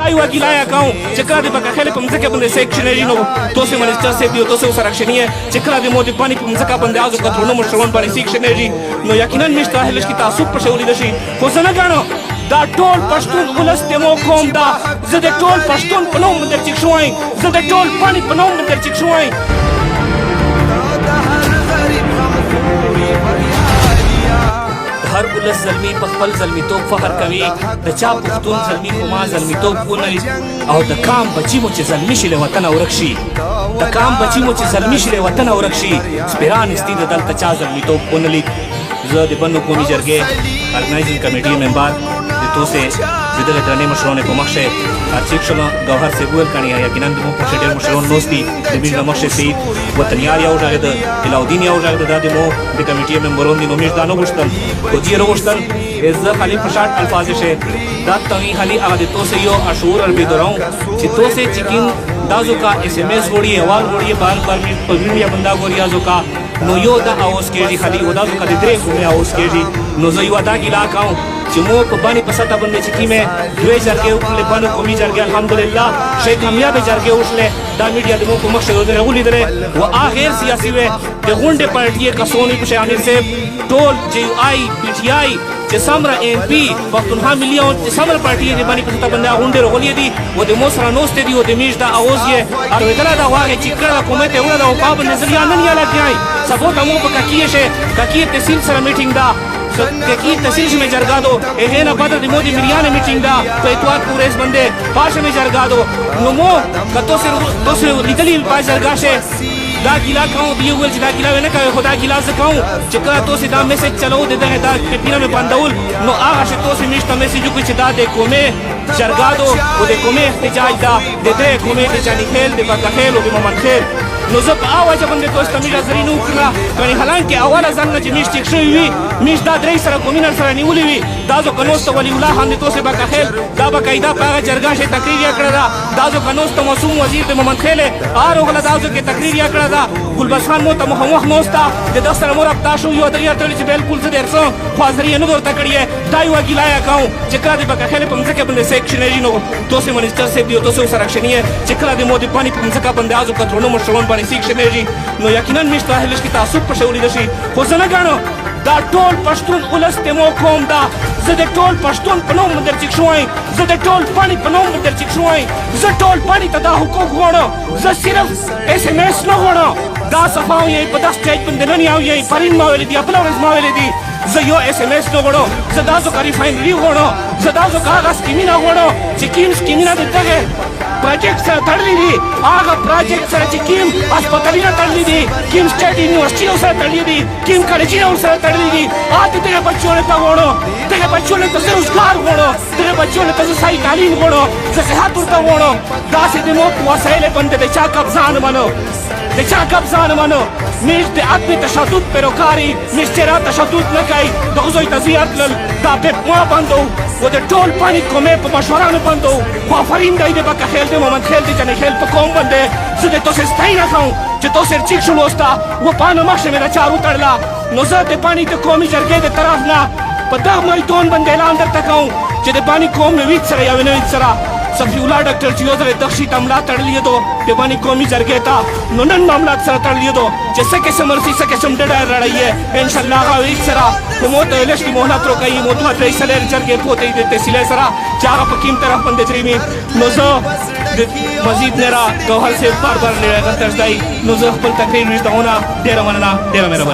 دایو ګیلایا کوم چې کله د بکخېل په مځکه باندې سیکشنري نو توسه منسټر سے دیو توسه سرکشنیه چې کله د مودي پانی په مځکه باندې ازو کترونو مشرون باندې سیکشنري نو یقینا مشته هلش کی تعصب په شولې دشي خو څنګه غاڼو دا ټول پښتون ولس ته مو کوم دا زه د ټول پښتون په نوم درچ شوای زه د ټول پانی په نوم درچ شوای هر ولس زلمی په خپل زلمیتوب فخر کوي د چا پښتون زلمی په ما زلمیتوب ونلي او د کام بچی مو چې زلمی شي له وطن اورک شي د کام بچی مو چې زلمی شي له وطن اورک شي سپیران استید دلته چا زلمیتوب ونلي زه د بنو قومي جرګې ارګنایزینګ کمیټې ممبر د توسه د دغه درنې مشرانو په مخ شه ارچیک شنو گوهر سے ګول کړي یقینا د مو په ډېر مشران نوستي د بیر مخ شه سید وطنیار یو ځای د الاودین یو ځای د مو د کمیټې ممبرون دي نومیش دانو غشتل او جی روشتل از خالی پشاټ الفاظ شه دا توي خالی هغه د توسه یو اشعور اربي درو چې توسه چکین دازو کا ایس ایم ایس وړي اواز وړي بار بار په ویډیو بندا ګوریا زو کا نو یو دا اوس کېږي خالی ودا زو کا د درې کومه اوس کېږي نو زه یو دا ګلا کاو چې مو په باندې پسته باندې چې کیمه دوی جرګه وکړه باندې قومي جرګه الحمدلله شي کامیاب جرګه وشله دا میډیا د مو په مخ شه درغولې درې او اخر سیاسي و د غونډه پارټي کسونی په شان سه ټول جی آی پی ټی آی چې سمرا ایم پی پښتونخوا مليون چې سمرا پارټي د باندې پسته باندې غونډه رغولې دي او د مو سره نوست دي او د میش دا اوز یې او دغه دا واغې چې کړه حکومت یې وړه او په نظریه نه نه لګیای سپورټ مو په ککیه شه ککیه تحصیل سره میټینګ دا کی تحصیل میں جرگا دو اہینا بدر دی مودی مریان میٹنگ دا تو اتوار پوریس بندے پاش میں جرگا دو نمو کتو سے لیدلی پاش جرگا شے دا گیلا کھاؤں دیو گل دا گیلا وینا کہے خدا گیلا سے کھاؤں چکا تو سے دا میسج چلو دے دے دا پینا میں باندول نو آغا شے تو سے میشتا میسج جو کچھ دا دے کومے جرگا دو او دے کومے احتجاج دا دے کومے احتجاجی کھیل دے باقا کھیل او دے ممن کھیل نو زه په اواجه باندې دوسته میډیا زری نه وکړه کني حالانکه اوله ځان نه چې میش ټیک شوی وي میش دا درې سره کومینر سره نیولې وي دا زه کنوسته ولی الله هم دې توسه باکا خیر دا باقاعده په هغه جرګه شي تقریر یې کړی دا زه کنوسته معصوم وزیر د محمد خیله هغه دا زه کې تقریر یې کړی دا ګلبشان مو ته مخ نوستا د دفتر مور ابتا شو یو درې ټول چې بالکل زه درسو حاضرې نه ورته کړی دا یو ګیلایا کاو چې کله د باکا خیله په مځکه باندې سیکشنري نو توسه منسټر سے دیو توسه سرکشنیه چې کله د مودي پانی په مځکه باندې ازو کترونو مشرون سیکشنري نو یقینا مشته هلش کی تعصب په شولې دشي خو څنګه غاڼو دا ټول پښتون ولس ته مو کوم دا زه د ټول پښتون په نوم درچ شوای زه د ټول پانی په نوم درچ شوای زه ټول پانی ته دا حقوق غواړم زه صرف ایس ایم ایس نه غواړم دا صفاو یې په داس سټیج باندې نه یاو یې پرین ما ویل دي خپل ورځ ما ویل دي زه یو ایس ایم ایس نه غواړم زه دا زو ریفاینري غواړم زه دا زو کاغذ کیمینا غواړم چې کیمینا دغه پروجیکټ سره تړلې دي هغه پروجیکټ سره چې کیم هسپتالونه تړلې دي کیم سټیټ یونیورسيټي سره تړلې دي کیم کالجونه سره تړلې دي دغه بچو ته غواړم دغه بچو ته روزګار غواړم دغه بچو ته صحیح تعلیم غواړم زه صحت ورته غواړم داسې د مو وسایل باندې د چا قبضه نه منو د چا قبضه نه منو میش د عدم تشدد پیروکاری میش چرا تشدد نه کوي د غزوی تزیات لل دا په ما باندې و د ټول پانی کومه په مشورانو باندې خو فرین دی د باکا خیل د محمد خیل د جن خیل په کوم باندې زه د توسه ستاینه کوم چې توسه چیک شو وستا و پانه مخه مې چارو تړلا نو زه د پانی د قومي جرګې د طرف نه په دغه میدان باندې اعلان درته کوم چې د پانی قوم ویڅ سره یا نه ویڅ سره صفی الله ډاکټر چې یو ځل دښی تملا تړلې دو د باندې قومي جرګې تا نو نن معاملات سره تړلې دو چې سکه سمرسي سکه سم ډډه رړایې ان شاء الله هغه ویڅ سره مو ته لشتي مهلت روکای مو ته فیصله جرګې پوتې د تحصیل سره چې هغه په کیم طرف باندې تریمي نو زه مزید نه را گوهر سے بار بار لري غتر ځای نو زه خپل تقریر نشته ونه ډیر مننه ډیر مهرباني